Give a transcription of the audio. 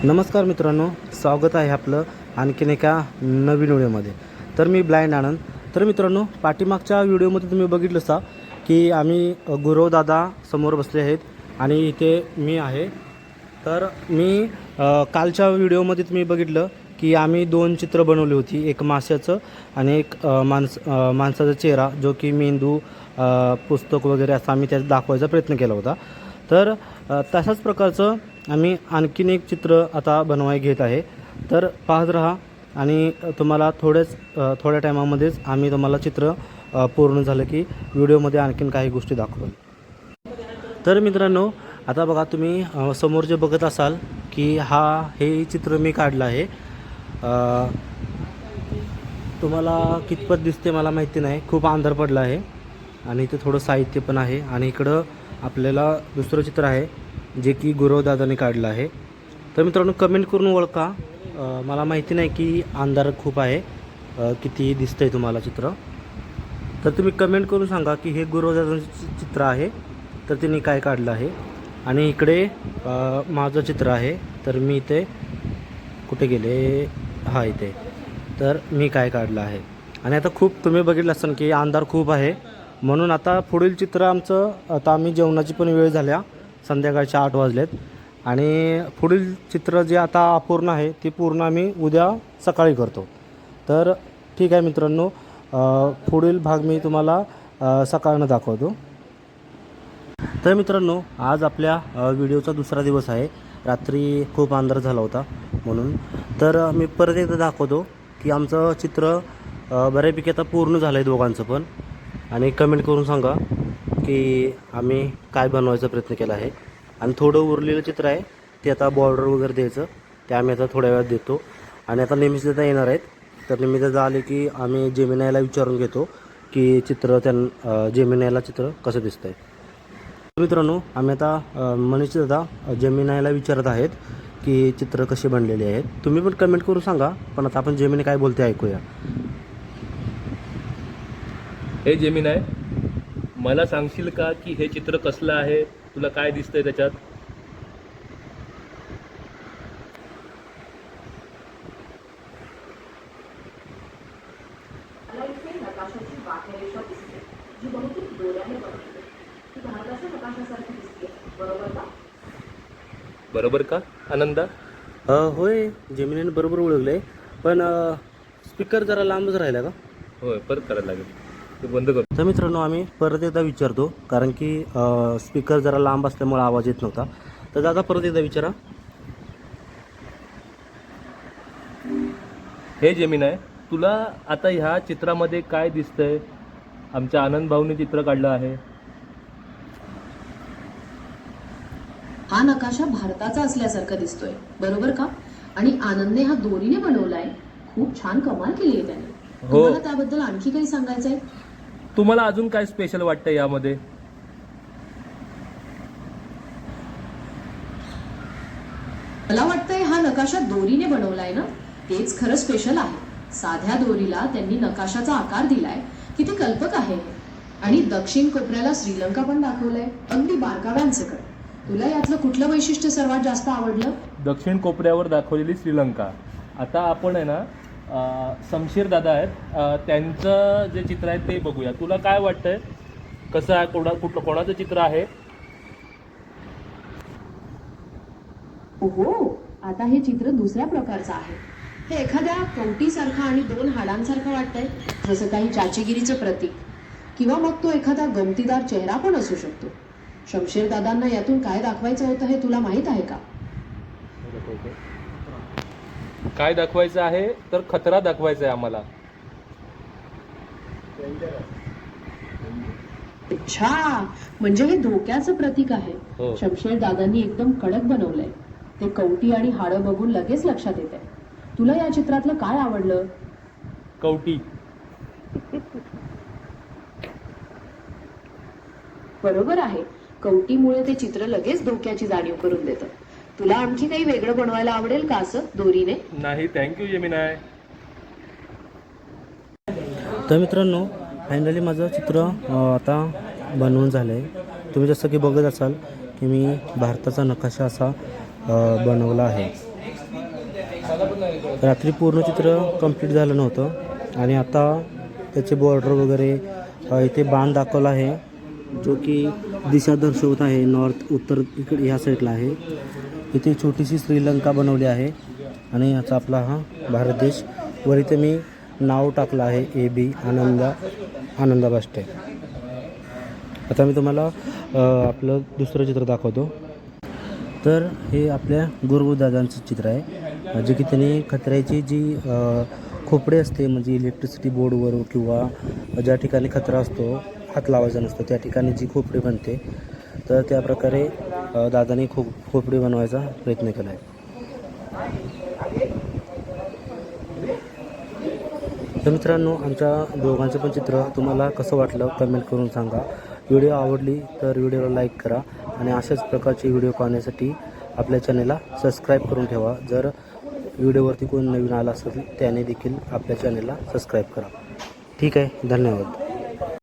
नमस्कार मित्रांनो, स्वागत आहे आपलं आणखीन एका नवीन व्हिडिओमध्ये. तर मी ब्लाइंड आनंद. तर मित्रांनो, पाठीमागच्या व्हिडिओमध्ये तुम्ही बघितलं असा की आम्ही गुरवदादा समोर बसले आहेत आणि इथे मी आहे. तर मी कालच्या व्हिडिओमध्ये तुम्ही बघितलं की आम्ही दोन चित्र बनवली होती, एक माशाचं आणि एक माणसाचा चेहरा, जो की मेंदू पुस्तक वगैरे असं आम्ही त्यात दाखवायचा प्रयत्न केला होता. तर तशाच प्रकारचं आम्ही आणखीन एक चित्र आता बनवाय घेत आहे. तर पाहत राहा आणि तुम्हाला थोड्या टायमामध्येच आम्ही तुम्हाला चित्र पूर्ण झालं की व्हिडिओमध्ये आणखीन काही गोष्टी दाखवू. तर मित्रांनो, आता बघा तुम्ही समोर जे बघत असाल की हे चित्र मी काढलं आहे. तुम्हाला कितपत दिसते मला माहिती नाही, खूप अंधार पडला आहे आणि इथे थोडं साहित्य पण आहे. आणि इकडं आपल्याला दुसरं चित्र आहे जे की गुरवदादाने काढलं आहे. तर मित्रांनो, कमेंट करून ओळखा. मला माहिती नाही की अंधार खूप आहे, किती दिसतंय तुम्हाला चित्र. तर तुम्ही कमेंट करून सांगा की हे गुरवदादाचं चित्र आहे, तर त्यांनी काय काढलं आहे. आणि इकडे माझं चित्र आहे. तर मी इथे कुठे गेले, इथे. तर मी काय काढलं आहे. आणि आता खूप तुम्ही बघितलं असाल की अंधार खूप आहे, म्हणून आता पुढील चित्र आमचं, आता आम्ही जेवणाची पण वेळ झाल्या, संध्याकाळचे 8 वाजलेत. आणि पुढील चित्र जे आता अपूर्ण आहे ते पूर्ण आम्ही उद्या सकाळी करतो. तर ठीक आहे मित्रांनो, पुढील भाग मी तुम्हाला सकाळनं दाखवतो. तर मित्रांनो, आज आपल्या व्हिडिओचा दुसरा दिवस आहे. रात्री खूप अंधार झाला होता म्हणून. तर मी परत एकदा दाखवतो की आमचं चित्र बऱ्यापैकी आता पूर्ण झालं आहे दोघांचं पण. आणि कमेंट करून सांगा की आम्ही काय बनवायचा प्रयत्न केला आहे. आणि थोडं उरलेलं चित्र आहे ते आता बॉर्डर वगैरे द्यायचं, ते आम्ही आता थोड्या वेळात देतो. आणि आता निमिषदादा येणार आहेत. तर निमिषदादा आले की आम्ही जेमिनायला विचारून घेतो की जेमिनायला चित्र कसं दिसतं आहे. मित्रांनो, आम्ही आता मनीषदादा जेमिनायला विचारत आहेत की चित्र कसे बनलेले आहेत. तुम्ही पण कमेंट करून सांगा. पण आता आपण जेमिनी काय बोलते ऐकूया. हे जेमिनाय, मला सांगशील का की हे चित्र कसलं आहे, तुला काय दिसतंय त्याच्यात? बरोबर का आनंदा? होय, जेमिनीने बरोबर ओळखलं आहे. पण स्पीकर जरा लांबच राहिला का? होय, परत करायला लागेल, ते बंद कर. तर मित्रांनो, आम्ही परत एकदा विचारतो, कारण की स्पीकर जरा लांब असल्यामुळे आवाज येत नव्हता. तर दादा परत एकदा विचारा. हे जेमिनाय, तुला आता ह्या चित्रामध्ये काय दिसतंय? आमच्या आनंद भाऊने चित्र काढलं आहे. हा नकाशा भारताचा असल्यासारखा दिसतोय, बरोबर का? आणि आनंदने हा दोरीने बनवलाय. खूप छान कमाल केली आहे त्याने. तुम्हाला त्याबद्दल आणखी काही सांगायचंय? तुम्हाला अजून काय स्पेशल वाटतं यामध्ये? मला वाटतंय हा नकाशा दोरीने बनवलाय ना, तेच खरं स्पेशल आहे. साध्या दोरीला त्यांनी नकाशाचा आकार दिलाय. किती कल्पक आहे हे. आणि दक्षिण कोपऱ्याला श्रीलंका पण दाखवलंय, अगदी बारकाव्यांसकट. तुला यातलं कुठलं वैशिष्ट्य सर्वात जास्त आवडलं? दक्षिण कोपऱ्यावर दाखवलेली श्रीलंका. आता आपण आहे ना, शमशेर दादा आहेत, त्यांचं जे चित्र आहे ते बघूया. तुला काय वाटतंय, कसं आहे, कोणाचं चित्र आहे? ओहो, आता हे चित्र दुसऱ्या प्रकारचं आहे. हे एखाद्या कवटीसारखं आणि 2 हाडांसारखं वाटतंय, जसं काही चाचेगिरीचं प्रतीक. किंवा मग तो एखादा गमतीदार चेहरा पण असू शकतो. शमशेर दादांना यातून काय दाखवायचं होतं हे तुला माहित आहे का? काय दाखवायचं आहे? तर खतरा दाखवायचा आहे आम्हाला. अच्छा, म्हणजे हे धोक्याचं प्रतीक आहे. हो. शमशेर दादांनी एकदम कडक बनवलंय. ते कवटी आणि हाडं बघून लगेच लक्षात येतंय. तुला या चित्रातलं काय आवडलं? कवटी. बरोबर आहे. कवटीमुळे ते चित्र लगेच धोक्याची जाणीव करून देतं. तुला आणखी काही वेगळं बनवायला आवडेल का असं दोरीने? नाही, थँक्यू जेमिनाय. तर मित्रांनो, फायनली माझं चित्र आता बनवून झालं आहे. तुम्ही जसं की बघत असाल की मी भारताचा नकाशा असा बनवला आहे. रात्री पूर्ण चित्र कंप्लीट झालं नव्हतं आणि आता त्याचे बॉर्डर वगैरे इथे बाण दाखवला आहे जो की दिशा दर्शवत आहे. नॉर्थ उत्तर इकडे ह्या साईडला आहे. इथे छोटीशी श्रीलंका बनवली आहे आणि याचा आपला हा भारत देश. वर इथे मी नाव टाकलं आहे AB आनंदा बाष्टे. आता मी तुम्हाला आपलं दुसरं चित्र दाखवतो. तर हे आपल्या गुरुदादांचं चित्र आहे जे की त्यांनी खतऱ्याची जी खोपडे असते म्हणजे इलेक्ट्रिसिटी बोर्डवर किंवा ज्या ठिकाणी खतरा असतो हात लावायचा नसतो त्या ठिकाणी जी खोपडी बनते तर त्या प्रकारे दादाने खोपडी बनवायचा प्रयत्न केला आहे. तर मित्रांनो आमच्या दोघांचं पण चित्र तुम्हाला कसं वाटलं कमेंट करून सांगा. व्हिडिओ आवडली तर व्हिडिओला लाईक करा आणि अशाच प्रकारचे व्हिडिओ पाहण्यासाठी आपल्या चॅनेलला सबस्क्राईब करून ठेवा. जर व्हिडिओवरती कोण नवीन आला असेल त्याने देखील आपल्या चॅनेलला सबस्क्राईब करा. ठीक आहे, धन्यवाद.